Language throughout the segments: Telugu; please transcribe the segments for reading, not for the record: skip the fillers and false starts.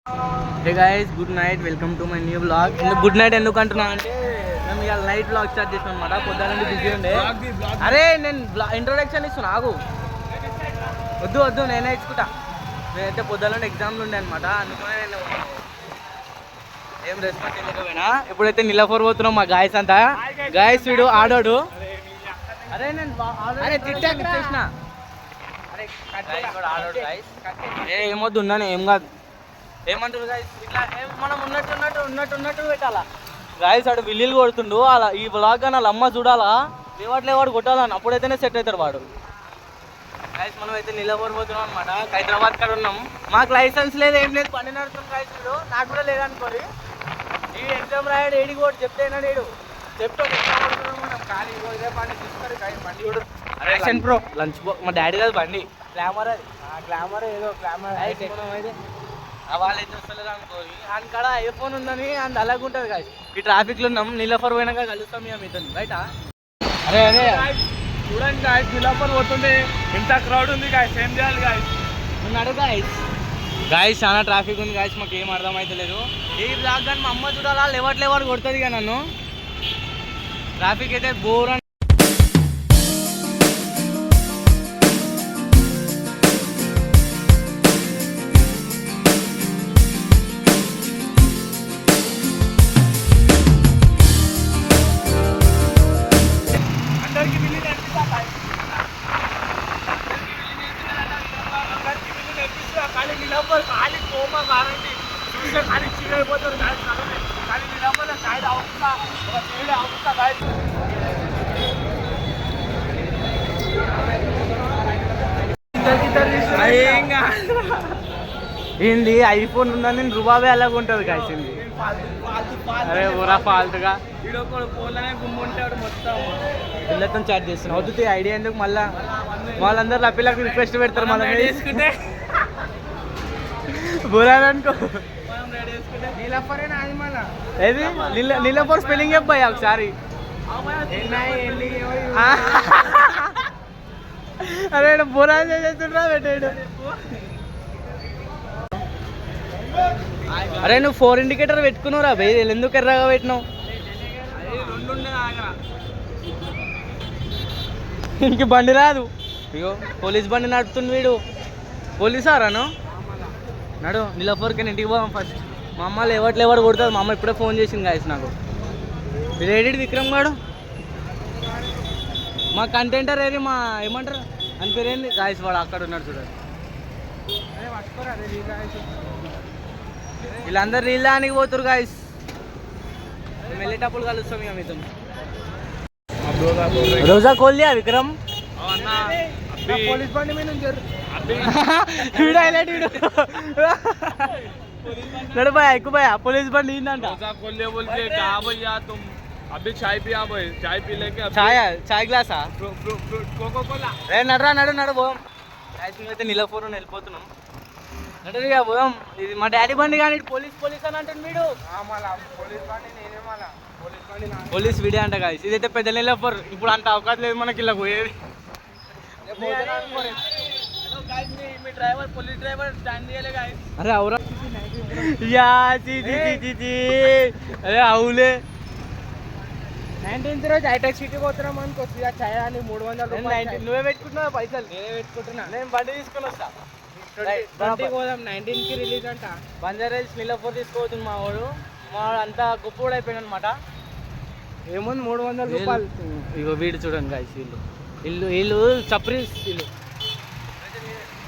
Hey guys, good night. Welcome to my new blog. Good night ఎందుకు అంటున్నా అంటే మేము ఇవాళ నైట్ బ్లాగ్ స్టార్ట్ చేసాం అనమాట. పొద్దున నుండి బిజీ ఉండే. అరే నేను ఇంట్రొడక్షన్ ఇస్తున్నా, ఆగు. వద్దు వద్దు, నేనే ఇచ్చుకుంటా. నేనైతే పొద్దున నుండి ఎగ్జామ్లు ఉండే అనమాట. అందుకనే నేను ఏం రెస్పాన్స్ ఇవ్వకపోయినా. ఇప్పుడైతే నిలఫోర్ పోతున్నాం మా గాయస్ అంతా. గాయస్ వీడు ఆడాడు. అరే నేను తిట్టాక చేసిన. ఆడాడు గాయస్. ఏమొద్దు ఉన్నాను, ఏం కాదు. ఏమంటారు గాయస్, ఇట్లా మనం ఉన్నట్టు పెట్టాలా గాయస్. ఆడు విల్లీలు కొడుతుండు. అలా ఈ బ్లాగ్ వాళ్ళ అమ్మ చూడాలా, లేవాడు కొట్టాలని, అప్పుడైతేనే సెట్ అవుతారు వాడు. గాయస్ మనం అయితే నిలబడిపోతున్నాం అనమాట. హైదరాబాద్ కాడ ఉన్నాం. మాకు లైసెన్స్ లేదు, ఏం లేదు, బండి నడుతున్నాం గాయస్. వీడు నాకు కూడా లేదనుకోరి. ఈ ఎగ్జామ్ రాయాడు, ఏడికి కూడా చెప్తే ఏడు చెప్తాం. ఖాళీ బండి చూస్తారు బండి కూడా. యాక్షన్ ప్రో లంచ్ మా డాడీ కాదు బండి, గ్లామర్. అది గ్లామర్ ఏదో గ్లామర్ అయితే వాళ్ళైతే వస్తలేదు అనుకోని. ఆయన కాడ ఐఫోన్ ఉందని అంత అలాగుంటుంది కాదు. ఈ ట్రాఫిక్లో ఉన్నాం. నీలఫర్ పోయినాక కలుస్తాం ఇక మీతో బయట. అరే అరే చూడండి గాయస్, నీలఫర్ పోతుండే ఇంత క్రౌడ్ ఉంది గాయస్, ఏం చేయాలి గాయస్? ఉన్నాడు గాయస్. గాయస్ చాలా ట్రాఫిక్ ఉంది గాయస్, మాకు ఏం అర్థం అవుతలేదు. ఈ బ్లాగ్ కానీ మా అమ్మ చూడాలా, లేవాడు కొడుతుంది ఇక నన్ను. ట్రాఫిక్ అయితే బోర్. ఏంది ఐఫోన్ ఉందని నేను రుబాబే అలాగ ఉంటుంది కాసింది. అరే ఊరా ఫాల్తుగా గుమ్ముంటాడు మొత్తం. పిల్లతో చాట్ చేస్తున్నా. వద్దు ఐడియా ఎందుకు మళ్ళా. వాళ్ళందరూ లప్పిలకు రిక్వెస్ట్ పెడతారు మళ్ళీ వేసుకుంటే బోరాదనుకో. ఏది నీలఫర్ స్పెల్లింగ్ చెప్పాయి ఒకసారి. అరే బోరా చేస్తుండ్రా పెట్టాడు. అరే నువ్వు 4 ఇండికేటర్ పెట్టుకున్నావురా భయ్, ఎందుకు ఎర్రగా పెట్టినావు? ఇంక బండి రాదు. అయ్యో పోలీస్ బండి నడుపుతుంది వీడు. పోలీసారాను నడు. నీలఫర్కి ఇంటికి పోదాం ఫస్ట్. మా అమ్మ లేవాడు కొడుతుంది. మా అమ్మ ఇప్పుడే ఫోన్ చేసింది గాయస్ నాకు. రేడీ విక్రమ్ గాడు మా కంటెంటర్ ఏది, మా ఏమంటారు అని పేరేంది గాయస్, వాడు అక్కడ ఉన్నాడు చూడండి. వీళ్ళందరూ రీల్లానికి పోతురు గాయస్. మేము వెళ్ళేటప్పుడు కలుస్తాం ఇక మీతో. రోజా खोल दिया विक्रम. पुलिस बंडी में వీడు హైలైట్ వీడు. नड़ भाई ఎక్కు भाई पुलिस बंडी ఏంటంట. रोजा खोल दिया बोल के कहा भैया तुम अभी चाय पिया भाई, चाय पी लेके చాయ్ గ్లాసా कोको कोला. రే నడు పోదాం. అయితే నిలఫోర్ వెళ్ళిపోతున్నాం. నడు ఇక పోదాం. ఇది మా డాడీ బండి కానీ పోలీస్ అని అంటుంది వీడు. पुलिस बंडी నేనే మళ్ళా पुलिस बंडी పోలీస్ వీడియో అంట గాయస్. ఇదైతే పెద్ద నిలఫోర్. ఇప్పుడు అంత అవకాశం లేదు మనకి ఇలా పోయేది. మీ డ్రైవర్ पुलिस ड्राइवर स्टैंड दिए गाइस. అరే అవురా యా జీ అరే అవులే. 19th రోజు హైటెక్ సిటీ పోతున్నాం అనుకో. ఛాయ్ అని 300 రూపాయలు. నువ్వే పెట్టుకుంటున్నావు పైసలు? నేనే పెట్టుకుంటున్నా. నేను బండి తీసుకొని వస్తా. 20 పోదాం. 19th కి రిలీజ్ అంట. బంజారాహిల్స్ నిలఫోర్ తీసుకోవద్దు మా వాడు. అంతా గొప్పవాడు అయిపోయాడు అనమాట. ఏముంది 300 రూపాయలు. ఇగో వీడు చూడండి గాయస్, వీళ్ళు సప్రీస్ వీళ్ళు.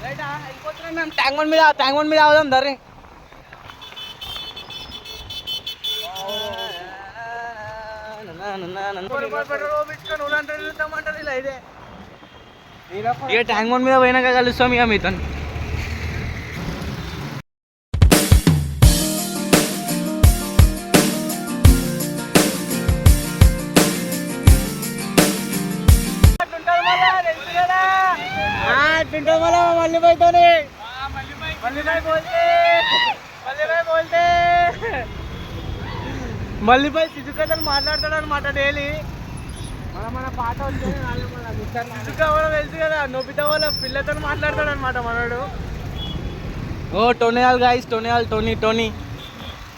వెళ్ళిపోతున్నాం. ట్యాంక్ బండ్ మీద అవుదాం దర్రి. ఇక ట్యాంక్ బండ్ మీద పోయినాక కలుస్తాం ఇక మీతో. మళ్ళీ పోయి సిద్ధు కథలు మాట్లాడతాడు అనమాట డైలీ. మన పాట వచ్చే సిద్ధు కూడా తెలుసు కదా, నొబితా వాళ్ళ పిల్లతో మాట్లాడతాడు అనమాట మనడు. ఓ టోనియాల్ గాయస్, టోనీ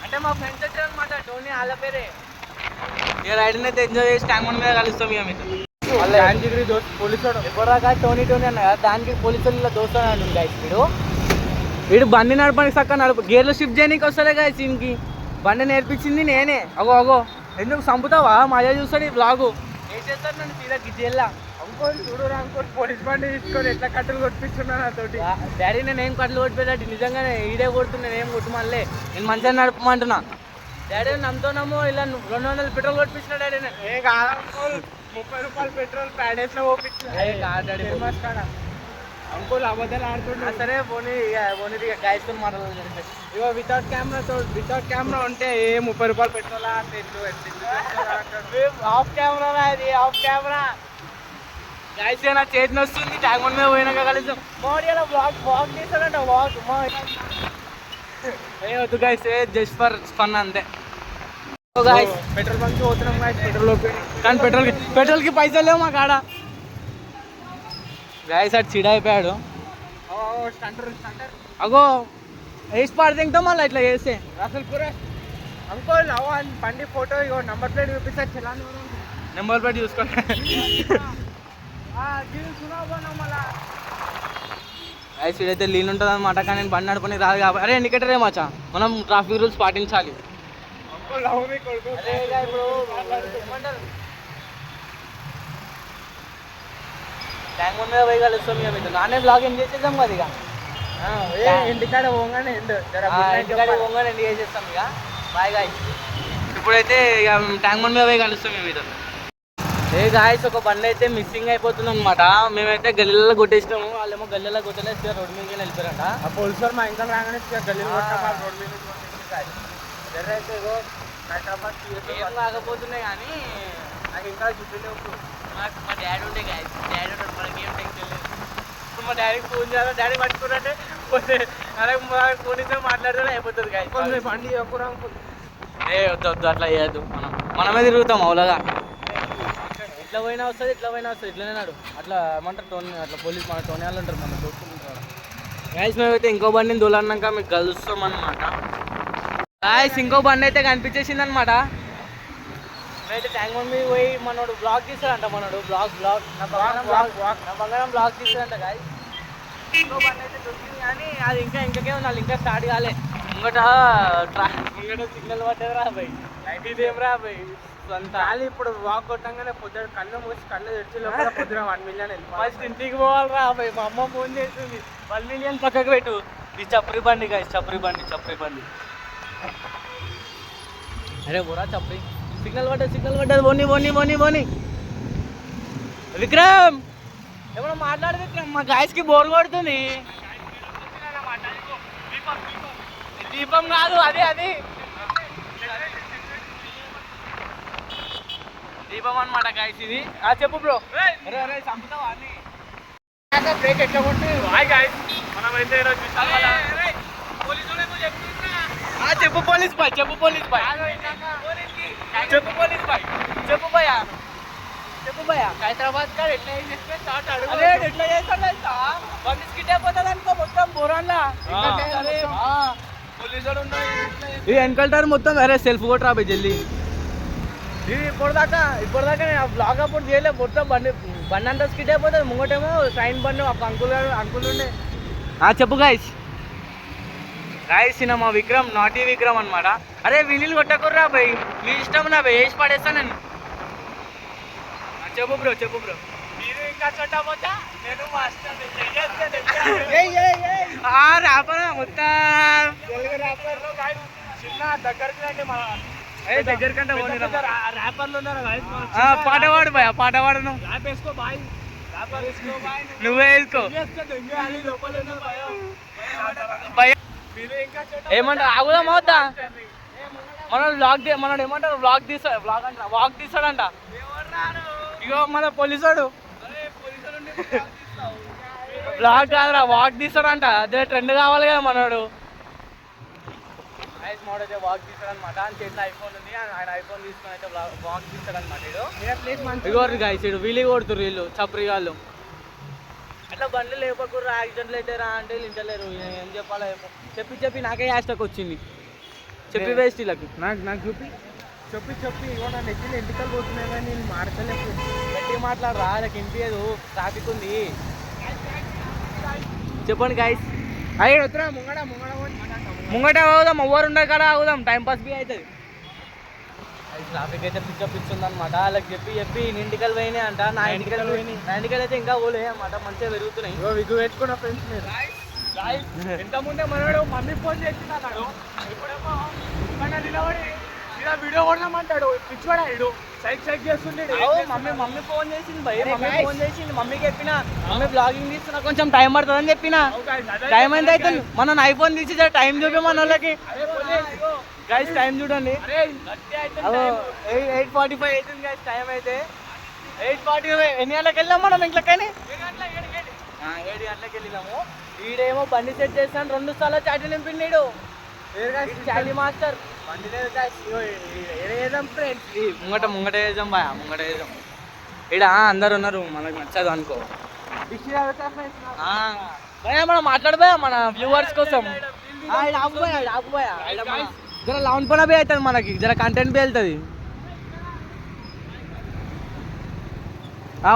అంటే మా ఫ్రెండ్స్ వచ్చారనమాట. టోనీ వాళ్ళ పేరే. ఇక రైడింగ్ అయితే ఎంజాయ్ చేసి ట్యాంక్ బండ్ మీద కలుస్తాం ఇక మీకు. పోలీసు ఎప్పుడుదాకా టోనీ అన్న కదా, దానికి పోలీసుల దోస్తు అని గాయస్. వీడు బండి నడపడానికి చక్క గేర్లో షిఫ్ట్ చేయడానికి వస్తాడే గాయస్. దీనికి బండి నేర్పించింది నేనే. అగో ఎందుకు చంపుతావా? మజా చూస్తాడు ఈ బ్లాగు. ఏం చేస్తాడు నన్ను సీదా గిజ్జెల్లా. అంకోల్ చూడరా అంకోల్, పోలీస్ బండి తీసుకొని ఎట్లా కట్టెలు కొట్టిస్తున్నా నాతోటి. డాడీ నేనేం కట్లు కొట్టిపోయాడు, నిజంగానే ఈడే కొడుతున్నా, నేనేం కొట్టుమనిలే. నేను మంచిగా నడపమంటున్నా. డాడీ నమ్ముతానేమో ఇలా 200 పెట్రోల్ కొట్టించిన డాడీ నేను. ఏ కాదు అంకోల్, 30 రూపాయలు పెట్రోల్ ప్యాడేస్లో పోపించిన. అంకోల్ అబద్ధాలు ఆడుతుండే. సరే పోనీ గాయస్తో మాట్లాడాలి. ఇగో వితౌట్ కెమెరా ఉంటే ఏ 30 రూపాయలు పెట్రోల్ ఆఫ్ కెమెరా, అది ఆఫ్ కెమెరా. గాయస్ నా చేతిని వస్తుంది. ట్యాంక్ బండ్ మీద పోయినాక కలిసి మోడీ అలా వాక్ చేస్తాడంట. వాక్ ఏ వద్దు గాయస్, జస్ట్ ఫర్ ఫన్ అంతే. గాయస్ పెట్రోల్ బంక్ పోతున్నాం గాయస్, పెట్రోల్ కానీ పెట్రోల్కి పైసలు లేవు మా కాడ. గాయస్ అటు చిడ అయిపోయాడు. అగో వేసి పడితే ఇంకా మళ్ళీ ఇట్లా చేస్తే అసలు పూరే అంకోల్ అవన్ బండి ఫోటో ఇగో నంబర్ ప్లేట్ చూపిస్తా. చలాన్ నెంబర్ ప్లేట్ చూసుకోండి. గాయస్ ఇదైతే లీన్ ఉంటుంది అనమాట. కానీ నేను బండి నడుపుని రాదు కాబట్టి. అరే ఇండికేటరే మచ్చా, మనం ట్రాఫిక్ రూల్స్ పాటించాలి. అంకోల్ లవ్ మీ కొడుకు. ట్యాంక్ బండ్ మీద పోయి కలుస్తాం ఇక మీకు. నానే బ్లాగ్ ఎండ్ చేసేద్దాం కదా ఇక. ఇంటికాడ పోగానే ఇంటికాడ పోగానే ఎండ్ చేసేస్తాం ఇక. Bye guys. ఇప్పుడైతే ఇక ట్యాంక్ బండ్ మీద పోయి కలుస్తాం మేము మీద. ఏ గాయస్ ఒక బండి అయితే మిస్సింగ్ అయిపోతుంది అనమాట. మేమైతే గల్లీలో కొట్టేసినాము, వాళ్ళేమో గల్లీలో కొట్టలేసి రోడ్డు మీద వెళ్ళిపోయారంట. ఆ పోలీసు వాళ్ళు మా ఇంకా రాగానే గల్లీలో రోడ్ మీద ఏం కాకపోతున్నాయి కానీ నాకు ఇంకా చూపించలేదు. మా డాడీ ఉండే గాయస్, డాడీ ఉంటాడు, మనకి ఏం టెన్షన్ లేదు. ఇప్పుడు మా డాడీకి ఫోన్ చేయాలి, డాడీ పట్టుకున్నట్టే పోతే అలాగే ఫోన్ ఇస్తే మాట్లాడితే అయిపోతుంది గాయస్. బండి ఏ వద్దు అట్లా చేయద్దు. మనమే తిరుగుతాం అవులాగా. ఇట్లా పోయినా వస్తుంది, ఇట్లనే నాడు అట్లా ఏమంటారు టోనీ, అట్లా పోలీస్ మన టోనీ వాళ్ళు ఉంటారు, మన చూసుకుంటారు. గాయస్ మేమైతే ఇంకో బండిని దూలన్నాక మీకు కలుస్తాం అనమాట. గాయస్ ఇంకో బండి అయితే కనిపించేసింది అనమాట. మేమైతే ట్యాంక్ బండ్ మీద పోయి మనోడు బ్లాగ్ తీస్తాడంట. మనోడు బ్లాగ్ నా బంగారం బ్లాగ్ తీస్తాడంట. గాయస్ ఇంకో బండి అయితే దొరికింది కానీ అది ఇంకే ఉంది, వాళ్ళు ఇంకా స్టార్ట్ కాలే. ముంగట సిగ్నల్ పట్టేది రా భయ్, ఇదేం రా భయ్ అంత. ఇప్పుడు వాక్ కొట్టంగానే పొద్దున కళ్ళు మూసి కళ్ళు తెచ్చి పొద్దున 1 మిలియన్ ఫస్ట్ ఇంటికి పోవాలి రా భయ్. మా అమ్మ ఫోన్ చేస్తుంది, 1 మిలియన్ పక్కకు పెట్టు. ఇది చప్రి బండి గాయస్, చప్రి బండి. అరే బోరా చప్రి, సిగ్నల్ పడ్డది. పోనీ విక్రమ్ ఏమన్నా మాట్లాడు విక్రమ్. మా గాయస్కి బోర్ కొడుతుంది. దీపం కాదు అది దీపం అనమాట గాయస్ ఇది. చెప్పు బ్రో. చంపుతావా అని బ్రేక్ ఎట్లా కొట్టి మనమైతే చెప్పు పోలీస్ బాయ్ చెప్పు భయ్యా. హైదరాబాద్ కాడ ఎట్లా చేస్తాడు తెలుసా? బండి స్కిట్ అయిపోతుంది అనుకో మొత్తం బోరాన్లా. ఈ ఎన్కల్టర్ మొత్తం వేరే సెల్ఫ్ కొట్టరా బాయ్ జల్దీ. ఇది ఇప్పటిదాకా నేను ఆ బ్లాగ్ అప్పుడు చేయలేదు. మొత్తం బండి అంతా స్కిట్ అయిపోతుంది. ముంగటేమో ట్రైన్ బండి ఒక అంకుల్ ఉండే. చెప్పు గాయస్ మా విక్రమ్ నాటీ విక్రమ్ అనమాట. అరే వీళ్ళు కొట్టకుర్రా భయ్, మీ ఇష్టం నా భయ్, వేసి పడేస్తా నేను. చెప్పు బ్రో మీరు ఇంకా చుట్టపోతా నేను రాపరా మొత్తం తెలుగు ర్యాపర్లో చిన్న దగ్గరికి రండి. మన దగ్గర కంటే ర్యాపర్లు ఉన్నారు పాట పాడు నువ్వు. ర్యాప్ వేసుకో బాయ్, ర్యాపర్ వేసుకో బాయ్, నువ్వే వేసుకో. ఏమంటారు ఆగుదా మోద్దా మనోడు ఏమంటారు వాక్ తీస్తాడంట. ఇగో మన పోలీసుడు బ్లాగ్ కాదురా వాక్ తీస్తాడంట. అదే ట్రెండ్ కావాలి కదా మనోడు. మోడ్ అయితే వాక్ తీస్తాడనమాట. అని చేసిన ఐఫోన్ ఉంది, ఆయన ఐఫోన్ తీసుకొని అయితే వాక్ తీస్తాడనమాట. ఇగో గాయస్ వీళ్ళు కొడుతురు వీళ్ళు చప్రి వాళ్ళు. అట్లా బండ్లు లేపకూడదు యాక్సిడెంట్లు అయితే రా అంటే వీళ్ళు ఇంటలేరు ఏం చెప్పాలో ఏమో చెప్పి నాకే హ్యాష్టాక్ వచ్చింది చెప్పి వేస్ట్ వీళ్ళకి నాకు చెప్పి ఇవ్వ నా నెత్తిలో ఎంటికలు పోతున్నాయి కానీ నేను మాడతలేదు. గట్టిగా మాట్లాడరా నాకు ఇంటియదు ట్రాఫిక్ ఉంది. చెప్పండి గైస్. అయ్యి వద్దురా ముంగట అవుదాం ఎవరు ఉండదు కదా అవుదాం టైం పాస్ బి అవుతుంది. ట్రాఫిక్ అయితే పిచ్చుంది అనమాట వాళ్ళకి చెప్పి ఇంటికల్ పోయినాయి అంట. నా ఇంటికల్ అయితే ఇంకా పోలే అన్నమాట మంచిగా పెరుగుతున్నాయి. విగ్గు పెట్టుకున్న ఫ్రెండ్స్ మీరు ఎంత ముందే మనవాడు మమ్మీ ఫోన్ చేసింది అన్నాడు. ఇప్పుడేమో ఇక్కడ నిలబడి ఇలా వీడియో కొడదామంటాడు. పిచ్చివాడు సైక్ చేస్తుండే. మమ్మీ ఫోన్ చేసింది భయ మమ్మీ ఫోన్ చేసింది. మమ్మీకి చెప్పిన మమ్మీ బ్లాగింగ్ తీస్తున్నా కొంచెం టైం పడుతుంది అని చెప్పిన. టైం ఎంత అవుతుంది మనం ఐఫోన్ తీసి టైం చూపి మన వాళ్ళకి. గైస్ టైం చూడండి 8:45 అవుతుంది గైస్ టైం అయితే 8:45. ఎన్ని గంటలకు వెళ్ళాం మనం ఇంట్లోకని 7 గంటలకు వెళ్ళినాము. ఈడేమో బండి సెట్ చేస్తాను 2 సార్లు చాటి నింపిండు చాలీ మాస్టర్. బండి లేదు ఫ్రెండ్స్ ముంగట వేసాం బాయ్ ముంగట వేసాం. ఈడ అందరు ఉన్నారు మనకు నచ్చదు అనుకో భయ మనం మాట్లాడబోయా మన వ్యూవర్స్ కోసం. ఆకుపోయా జర లౌన్ పన బి అవుతుంది మనకి జర కంటెంట్ బి వెళ్తుంది.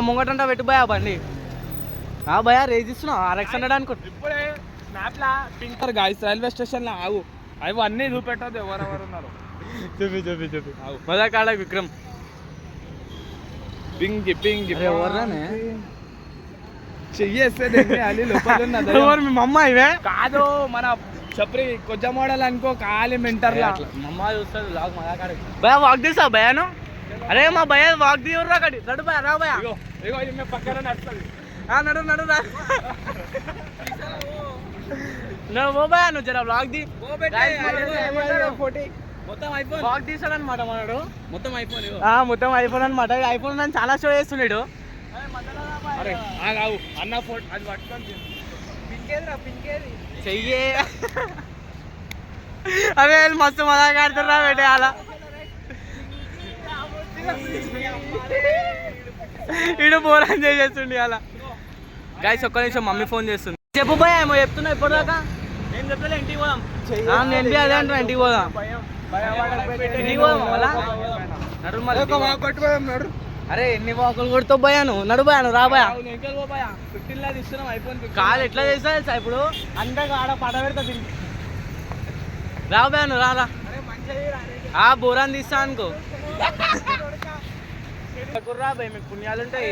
ముంగటంట పెట్టుబోయా బండి భయా రేజ్ ఇస్తున్నావు RX100 అనుకుంటా. ఇప్పుడే స్నాప్లా పింకర్ గాయస్ రైల్వే స్టేషన్లో ఆగు అవి అన్నీ చూపెట్టదు ఎవరెవరు ఉన్నారు. చెప్పి మజా కాడ విక్రమ్ పింగి ఎవర్రానే చెయ్యేస్తే మీ మమ్మ ఇవే కాదు మన చప్రి కొద్ది మోడల్ అనుకో ఖాళీ మెంటర్లా మమ్మ చూస్తుంది లాగ్ మజా కాడ భయ వాక్ తీసా భయాను. అరే మా భయ వాక్ తీయర్రా కడి నడు భయ రా భయ ఇగో పక్కన నడుస్తుంది. నడు నువ్వు భయ నువ్వు జర బ్లాగ్ ది బ్లాగ్ తీసాడు అనమాట మనడు మొత్తం ఐఫోన్ అనమాట. ఐఫోన్ నన్ను చాలా షో చేస్తున్నాడు. అరే అన్న ఫోటో అది పట్టుకొని చెయ్యే అదే మస్తు మజా ఆడుతున్నా పెట్టే అలా ఇడు బోరాన్ చేసేస్తుండే అలా. గైస్ ఒక్క నిమిషం మమ్మీ ఫోన్ చేస్తుంది. చెప్పు భయ ఏమో చెప్తున్నా ఇప్పటిదాకా నేను చెప్పలే ఇంటికి పోదాం. నేను బి అదే అంటున్నా ఇంటికి పోదాం. ఇంటికి పోదాం అలా నడు. అరే ఎన్ని వాకులు కొడుతావు భయాను నడు భయాను రా భయా. 15 లాగా ఇస్తున్నాం ఐఫోన్. కాదు ఎట్లా చేస్తా తెలుసా ఇప్పుడు అంతగా ఆడ పడ పెడతా దీనికి రా భయాను రా బోరాన్ తీస్తా అనుకో రా భయ్ మీకు పుణ్యాలు ఉంటాయి.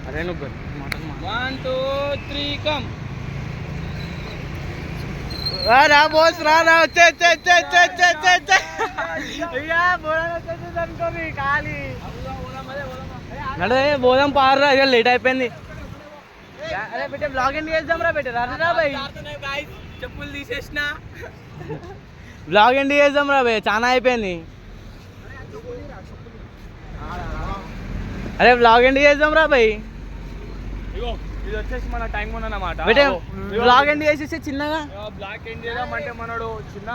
అరే నువ్వు 1 2 3 కమ్ రా బోస్ రా వచ్చే అనుకోని ఖాళీ నడే బోదాం పారురా ఇక లేట్ అయిపోయింది. అరే పెట్టే బ్లాగ్ ఎండ్ చేద్దాం రా పెట్టే రా భయ్ చెప్పులు తీసేసిన బ్లాగ్ ఎండ్ చేద్దాం రా భయ్ చాలా అయిపోయింది. అరే బ్లాగ్ ఎండ్ చేద్దాం రా భయ్. ఇది వచ్చేసి మన టైం అన్నమాట. బ్లాగ్ ఎండ్ చేసేసి చిన్నగా బ్లాక్ ఎండ్ చేయమంటే మనోడు చిన్న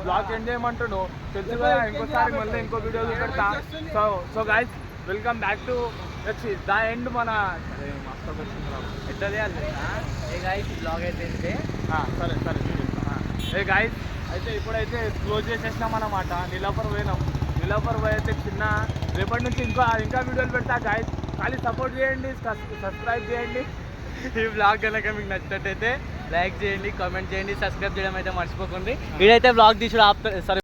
బ్లాక్ ఎండ్ చేయమంటాడు తెలుసు కదా. ఇంకోసారి మళ్ళీ ఇంకో వీడియో పెడతా. So guys welcome back to the end మన ఎట్లా చేయాలి బ్లాగ్ అయితే సరే గైస్ అయితే ఇప్పుడైతే క్లోజ్ చేసేసినాం అన్నమాట. నీలాపర్ పోయినాం. నీలాపర్ పోయి అయితే చిన్న రేపటి నుంచి ఇంకా వీడియోలు పెడతా గైస్. ఖాళీ సపోర్ట్ చేయండి సబ్స్క్రైబ్ చేయండి. ఈ బ్లాగ్ కనుక మీకు నచ్చినట్టయితే లైక్ చేయండి కామెంట్ చేయండి సబ్స్క్రైబ్ చేయడం అయితే మర్చిపోకండి. వీడైతే బ్లాగ్ తీసుడు ఆపుతా సరే.